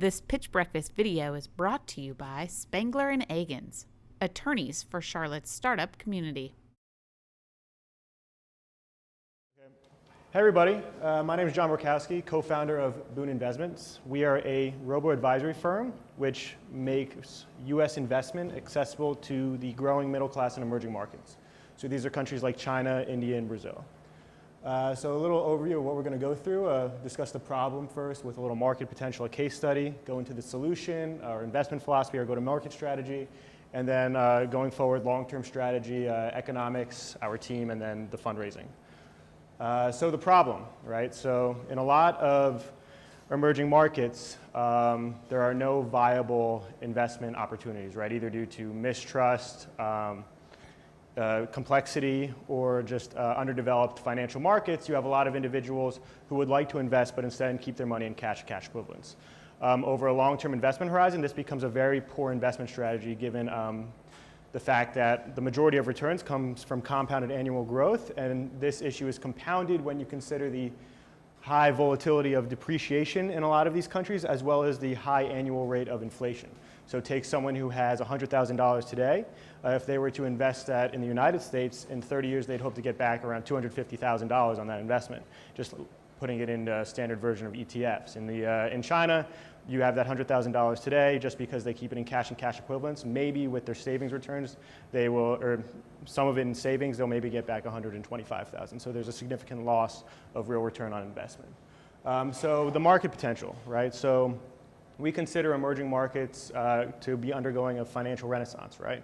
This Pitch Breakfast video is brought to you by Spangler and Agins, attorneys for Charlotte's startup community. Hey everybody, my name is John Borkowski, co-founder of Boon Investments. We are a robo-advisory firm which makes U.S. investment accessible to the growing middle class in emerging markets. So these are countries like China, India, and Brazil. So a little overview of what we're going to go through, discuss the problem first with a little market potential, a case study, go into the solution, our investment philosophy, our go-to-market strategy, and then going forward, long-term strategy, economics, our team, and then the fundraising. So the problem, right? So in a lot of emerging markets, there are no viable investment opportunities, right? Either due to mistrust, complexity, or just underdeveloped financial markets. You have a lot of individuals who would like to invest, but instead keep their money in cash equivalents. Over a long-term investment horizon, this becomes a very poor investment strategy given the fact that the majority of returns comes from compounded annual growth, and this issue is compounded when you consider the high volatility of depreciation in a lot of these countries, as well as the high annual rate of inflation. So take someone who has $100,000 today. If they were to invest that in the United States, in 30 years they'd hope to get back around $250,000 on that investment, just putting it in a standard version of ETFs. In China, you have that $100,000 today just because they keep it in cash and cash equivalents. Maybe with their savings returns, they will, or some of it in savings, they'll maybe get back $125,000. So there's a significant loss of real return on investment. So the market potential, right? So we consider emerging markets to be undergoing a financial renaissance, right?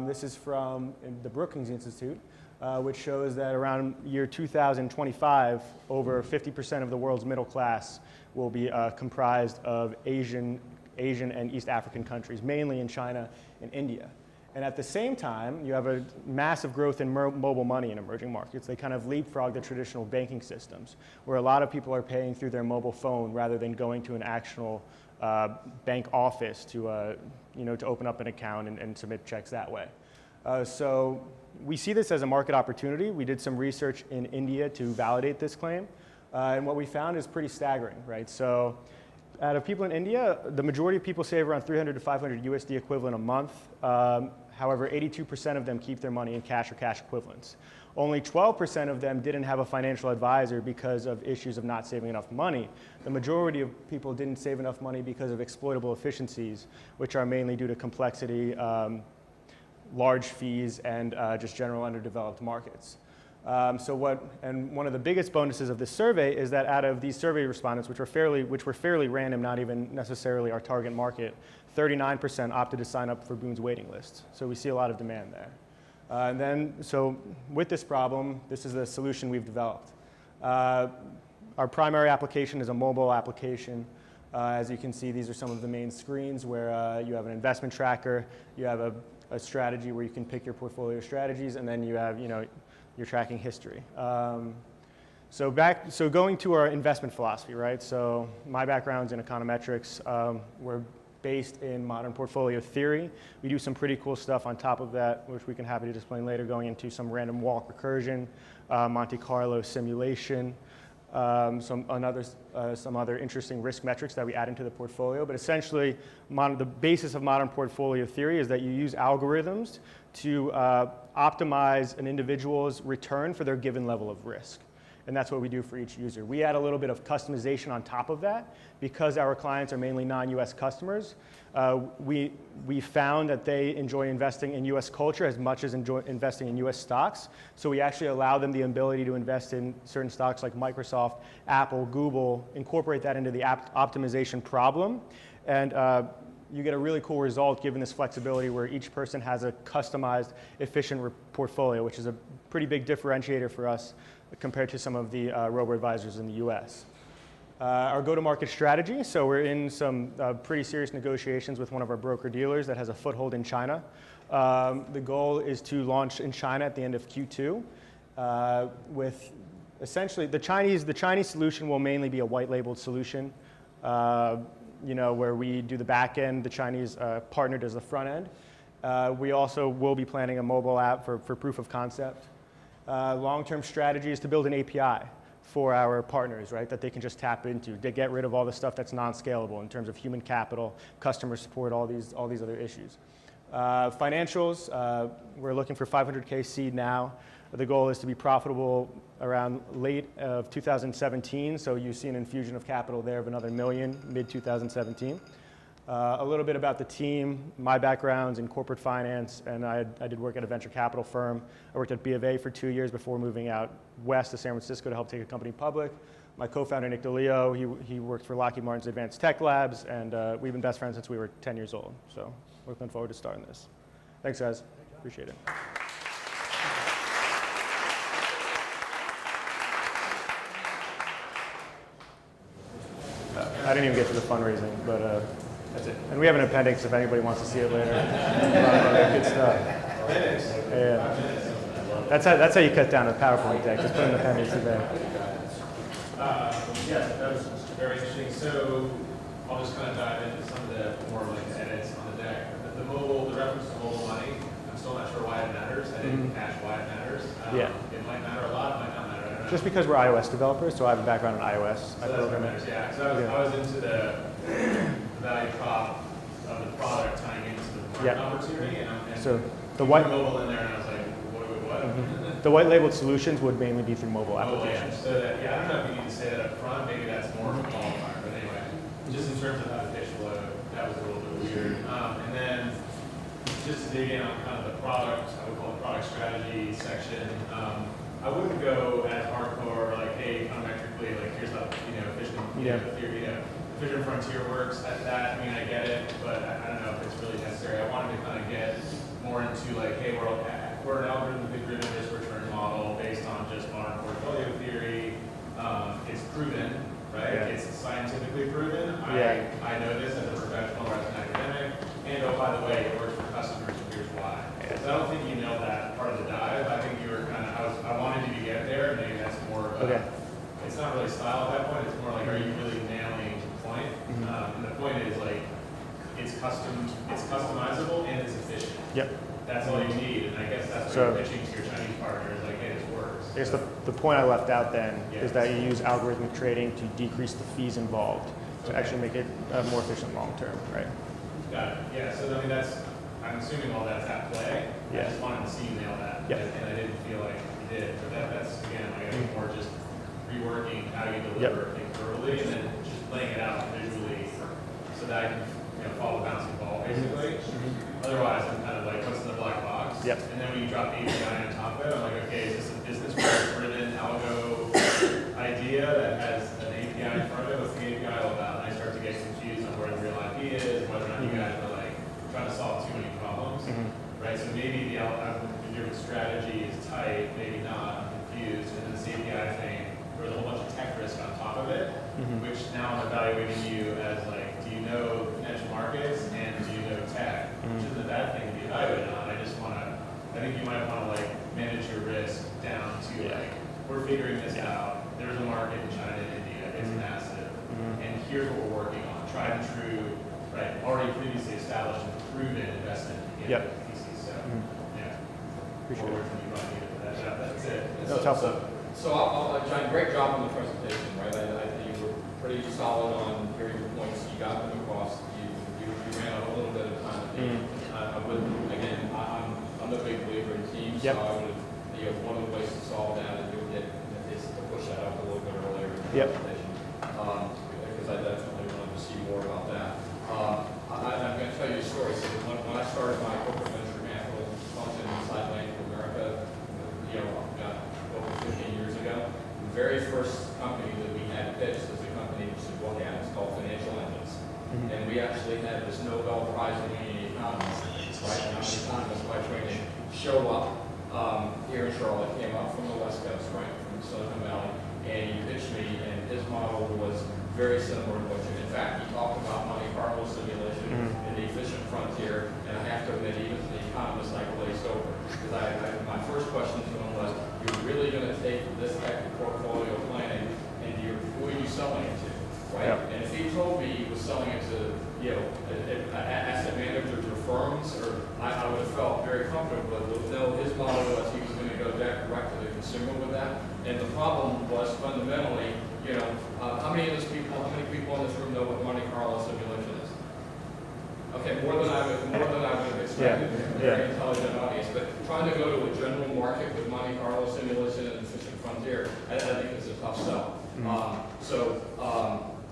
This is from the Brookings Institute, which shows that around year 2025, over 50% of the world's middle class will be comprised of Asian and East African countries, mainly in China and India. And at the same time, you have a massive growth in mobile money in emerging markets. They kind of leapfrog the traditional banking systems, where a lot of people are paying through their mobile phone rather than going to an actual bank office to open up an account and submit checks that way. So we see this as a market opportunity. We did some research in India to validate this claim. And what we found is pretty staggering, right? So out of people in India, the majority of people save around 300 to 500 USD equivalent a month. However, 82% of them keep their money in cash or cash equivalents. Only 12% of them didn't have a financial advisor because of issues of not saving enough money. The majority of people didn't save enough money because of exploitable efficiencies, which are mainly due to complexity, large fees, and just general underdeveloped markets. One of the biggest bonuses of this survey is that out of these survey respondents, which were fairly random, not even necessarily our target market, 39% opted to sign up for Boon's waiting list. So we see a lot of demand there. So with this problem, this is the solution we've developed. Our primary application is a mobile application. As you can see, these are some of the main screens where you have an investment tracker, you have a strategy where you can pick your portfolio strategies, and then you have your tracking history. So going to our investment philosophy, right? So my background's in econometrics. We're based in modern portfolio theory. We do some pretty cool stuff on top of that, which we can happy to explain later, going into some random walk recursion, Monte Carlo simulation, some other interesting risk metrics that we add into the portfolio. But essentially, the basis of modern portfolio theory is that you use algorithms to optimize an individual's return for their given level of risk. And that's what we do for each user. We add a little bit of customization on top of that. Because our clients are mainly non-US customers, we found that they enjoy investing in US culture as much as enjoy investing in US stocks. So we actually allow them the ability to invest in certain stocks like Microsoft, Apple, Google, incorporate that into the optimization problem. And you get a really cool result given this flexibility where each person has a customized, efficient portfolio, which is a pretty big differentiator for us compared to some of the robo-advisors in the US. Our go-to-market strategy, so we're in some pretty serious negotiations with one of our broker-dealers that has a foothold in China. The goal is to launch in China at the end of Q2 with essentially the Chinese solution will mainly be a white-labeled solution, where we do the back end, the Chinese partner does the front end. We also will be planning a mobile app for proof of concept. Long-term strategy is to build an API for our partners, right, that they can just tap into. They get rid of all the stuff that's non-scalable in terms of human capital, customer support, all these other issues. Financials, we're looking for 500K seed now. The goal is to be profitable around late of 2017, so you see an infusion of capital there of another $1 million mid-2017. A little bit about the team. My background's in corporate finance, and I did work at a venture capital firm. I worked at B of A for 2 years before moving out west to San Francisco to help take a company public. My co-founder, Nick DeLeo, he worked for Lockheed Martin's Advanced Tech Labs, and we've been best friends since we were 10 years old. So looking forward to starting this. Thanks, guys. Appreciate it. I didn't even get to the fundraising, but that's it. And we have an appendix if anybody wants to see it later. Good stuff. Yeah. That's how you cut down a PowerPoint deck. Just put an appendix in there. Yeah, that was very interesting. So I'll just kind of dive into some of the more like edits on the deck. The reference to mobile money, I'm still not sure why it matters. I didn't catch why it matters. Yeah. It might matter a lot, it might not matter. I don't know. Just because we're iOS developers, so I have a background in iOS. So that's what matters, yeah. So I was into the value prop of the product tying into the market opportunity. And so the white mobile in there, and I was like, what? The white labeled solutions would mainly be through mobile applications. Yeah. So that, I don't know if you need to say that up front. Maybe that's more of a qualifier. But anyway, just in terms of how the pitch flowed, that was a little bit weird. And then just to dig in on kind of the product, I would call it product strategy section. I wouldn't go as hardcore like, hey, econometrically, like here's how Fission Frontier works. At that, I mean, I get it, but I don't know if it's really necessary. I wanted to kind of get more into like, hey, we're an algorithmically driven risk return model based on just modern portfolio theory. It's proven, right? Yeah. It's scientifically proven. Yeah. I know this as a professional or as an academic. And oh, by the way, it works for customers, and here's why. Yeah. So I don't think you nailed that part of the dive. I think you were kind of, I wanted you to get there, and maybe that's more of a, it's not really style at that point. It's more like, are you really nailing the point? And the point is like, it's customizable and it's efficient. Yep. That's all you need, and I guess that's what you're pitching to your Chinese partners, like, hey, this works. I guess the point I left out then is that you use algorithmic trading to decrease the fees involved to actually make it more efficient long term, right? Got it. Yeah, so I mean, I'm assuming all that's at play. Yeah. I just wanted to see you nail that, and I didn't feel like you did. But that's, again, like, I think more just reworking how you deliver things verbally and then just laying it out visually so that I can follow the bouncing ball, basically. Otherwise, I'm kind of like, what's in the black box? Yep. And then when you drop the API on top of it, I'm like, okay, is this a business-driven algo idea that has an API in front of it? What's the API all about? And I start to get confused on where the real IP is, whether or not you guys are like trying to solve too many problems, right? So maybe your strategy is tight, maybe not. I'm confused, and then this API thing, there's a whole bunch of tech risk on top of it, which now I'm evaluating you as like, do you know financial markets and do you know tech? Which isn't a bad thing to be evaluated on. I think you might want to like manage your risk down to like, we're figuring this out. There's a market in China and India. It's massive. And here's what we're working on. Tried and true, right? Already previously established and proven investment in pieces. So, Appreciate it. You might need it. That's it. That's helpful. So I'll John, great job on the presentation, right? I think you were pretty solid on your points. You got them across. You ran out a little bit of time. I would, again, I'm a big believer in teams, so I would, one of the ways to solve that is to push that up a little bit earlier in the presentation, because I definitely wanted to see more about that. I'm going to tell you a story. So when I started my corporate venture capital function inside Bank of America, over 15 years ago, the very first company that we had pitched as a company we should look at is called Financial Engines. And we actually had this Nobel Prize winning economist, right? How many economists by training show up here in Charlotte, came up from the West Coast, right, from Silicon Valley, and he pitched me, and his model was very similar to what you. In fact, he talked about Monte Carlo simulation and the efficient frontier, and I have to admit, even the economist I glazed over, because my first question to him was, you're really going to take this type of portfolio planning, and who are you selling it to, right? And if he told me he was selling it to, asset managers or firms, or I would have felt very comfortable. But no, his model was he was going to go direct to the consumer with that, And the problem was fundamentally, how many people in this room know what Monte Carlo simulation is? Okay, more than I would have expected. Very intelligent audience, but trying to go to a general market with Monte Carlo simulation and efficient frontier, I think is a tough sell.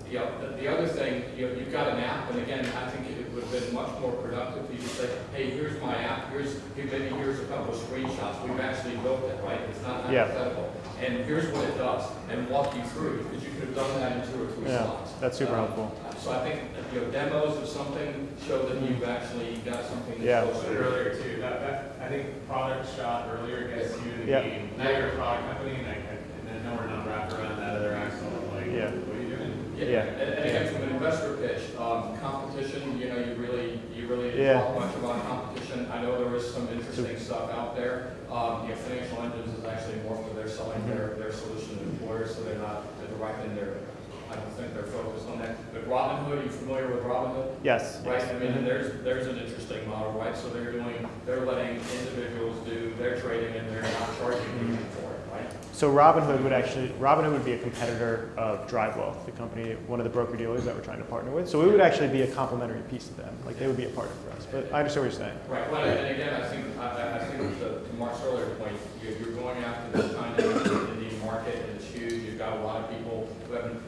The other thing, you've got an app, and again, I think it would have been much more productive if you could say, hey, here's my app, here's a couple of screenshots. We've actually built it, right? It's not hypothetical. And here's what it does, and walk you through, because you could have done that in 2 or 3 slides. That's super helpful. So I think demos of something show that you've actually got something that's close to it. Earlier too, I think product shot earlier gets you in the game. Now you're a product company, and then no, we're not wrapped around that other axle. Like, what are you doing? And again, from an investor pitch, competition, you really didn't talk much about competition. I know there is some interesting stuff out there. Financial Engines is actually more for their selling their solution to employers, so they're not directing I don't think they're focused on that. But Robinhood, are you familiar with Robinhood? Yes. Right. I mean, there's an interesting model, right? So they're letting individuals do their trading, and they're not charging people for it, right? So Robinhood would be a competitor of DriveWealth, the company, one of the broker dealers that we're trying to partner with. So we would actually be a complementary piece of them. Like they would be a partner for us. But I understand what you're saying. Right. Well, and again, I think to Mark's earlier point, you're going after the China Indian market, and it's huge. You've got a lot of people who haven't.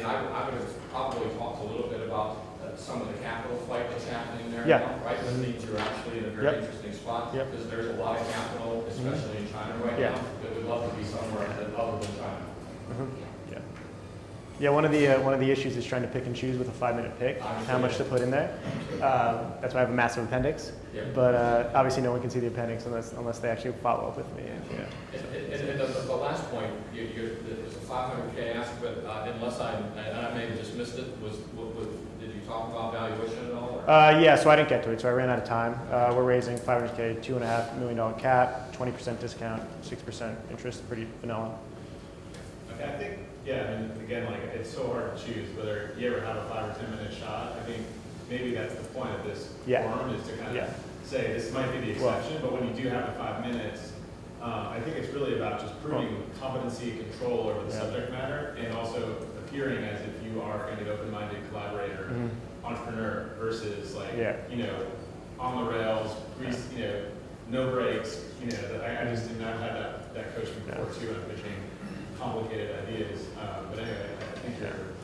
I would have probably talked a little bit about some of the capital flight that's happening there now, right? That means you're actually in a very interesting spot because there's a lot of capital, especially in China right now, that would love to be somewhere other than China. Yeah, one of the issues is trying to pick and choose with a 5-minute pick, how much to put in there. That's why I have a massive appendix. But obviously, no one can see the appendix unless they actually follow up with me. And the last point, there's a 500K ask, but unless I may have just missed it, did you talk about valuation at all? So I didn't get to it, so I ran out of time. We're raising 500K, $2.5 million cap, 20% discount, 6% interest, pretty vanilla. Okay, I think, again, it's so hard to choose whether you ever have a 5 or 10 minute shot. I think maybe that's the point of this forum, is to kind of say this might be the exception, but when you do have the 5 minutes, I think it's really about just proving competency and control over the subject matter, and also appearing as if you are kind of an open-minded collaborator, entrepreneur, versus on the rails, no breaks. I just didn't have that coaching before too, and pitching complicated ideas. But anyway, I think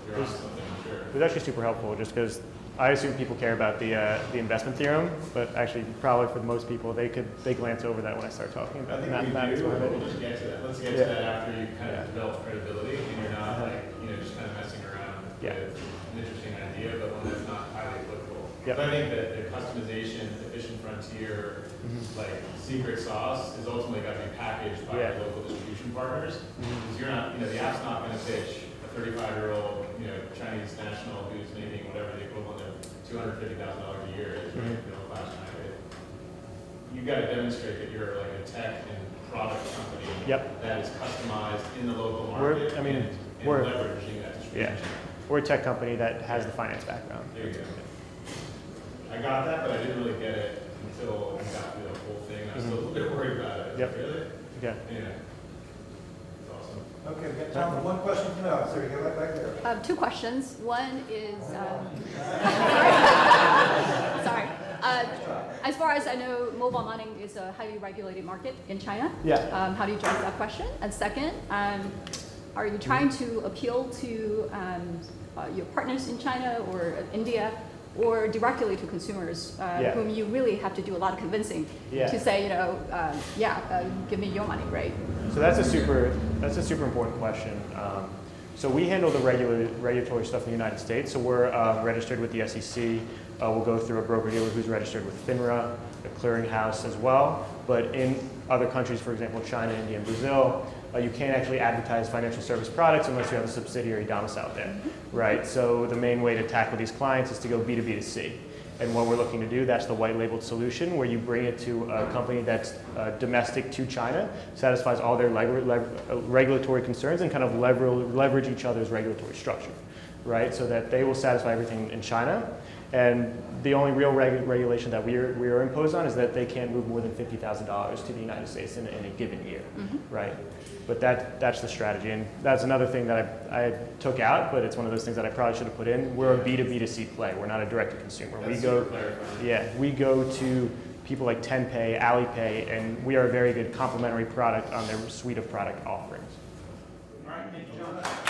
you're on something, I'm sure. It was actually super helpful, just because I assume people care about the investment theorem, but actually probably for most people they glance over that when I start talking about the mathematics behind it. We'll just get to that. Let's get to that after you kind of develop credibility, and you're not just kind of messing around with an interesting idea, but one that's not highly applicable. But I think that the customization, efficient frontier, secret sauce is ultimately got to be packaged by our local distribution partners, because you're not, the app's not going to pitch a 35-year-old, Chinese national who's making whatever the equivalent of $250,000 a year is, right? Last night. You've got to demonstrate that you're like a tech and product company that is customized in the local market and leveraging that distribution. We're a tech company that has the finance background. There you go. I got that, but I didn't really get it until we got through the whole thing. I was still a little bit worried about it. Really? Okay. Yeah. It's awesome. Okay, we've got time for one question from the audience. There you go, right back there. 2 questions. One is, sorry. As far as I know, mobile money is a highly regulated market in China. How do you address that question? And second, are you trying to appeal to your partners in China or India, or directly to consumers whom you really have to do a lot of convincing to say, give me your money, right? So that's a super important question. So we handle the regulatory stuff in the United States. So we're registered with the SEC. We'll go through a broker dealer who's registered with FINRA, a clearinghouse as well. But in other countries, for example, China, India, and Brazil, you can't actually advertise financial service products unless you have a subsidiary domiciled there, right? So the main way to tackle these clients is to go B2B2C. And what we're looking to do, that's the white labeled solution, where you bring it to a company that's domestic to China, satisfies all their regulatory concerns, and kind of leverage each other's regulatory structure, right? So that they will satisfy everything in China, And the only real regulation that we are imposed on is that they can't move more than $50,000 to the United States in a given year, right? But that's the strategy, and that's another thing that I took out, but it's one of those things that I probably should have put in. We're a B2B2C play. We're not a direct-to-consumer. We go to people like TenPay, Alipay, and we are a very good complementary product on their suite of product offerings. All right, thank you, John.